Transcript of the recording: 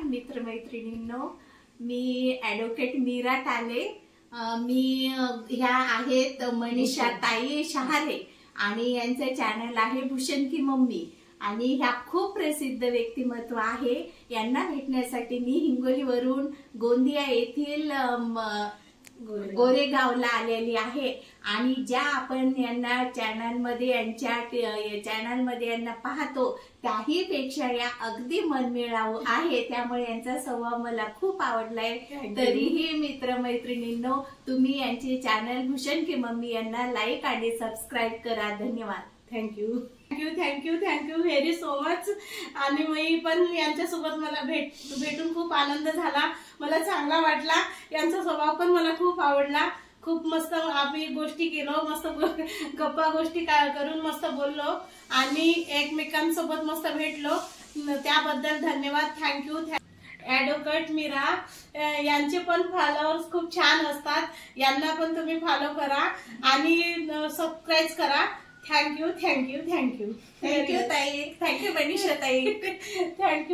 मित्रमैत्रिणींनो, मी advocate Mira टाले। मी ह्या आहेत मनीषा ताई शहारे आणि यांचे चॅनल आहे भूषण की मम्मी आणि ह्या खूप प्रसिद्ध व्यक्तिमत्व आहे। यांना भेटण्यासाठी मी हिंगोलीवरून गोंदिया येथील गोरेगावला आलेली आहे आणि ज्या आपण यांना चॅनलमध्ये यांना पाहतो त्याही पेक्षा या अगदी मनमिळावू आहे, त्यामुळे यांचा स्वभाव मला खूप आवडलाय। तरीही मित्रमैत्रिणींनो, तुम्ही यांचे चॅनल भूषण की मम्मी यांना लाईक आणि सबस्क्राईब करा। धन्यवाद। Thank you thank you thank you very so much. आणि मी पण यांच्यासोबत मला भेटून खूप आनंद झाला, मला चांगला वाटला। यांचा स्वभाव पण मला खूप आवडला। खूप मस्त आम्ही गोष्टी केलो, मस्त गप्पा गोष्टी करून मस्त बोललो आणि एकमेकांसोबत मस्त भेटलो, त्याबद्दल धन्यवाद। थँक्यू। ॲडव्होकेट मीरा यांचे पण फॉलोअर्स खूप छान असतात, यांना पण तुम्ही फॉलो करा आणि सबस्क्राईब करा। थँक्यू थँक्यू थँक्यू थँक्यू ताई, थँक्यू मनीषा ताई, थँक्यू।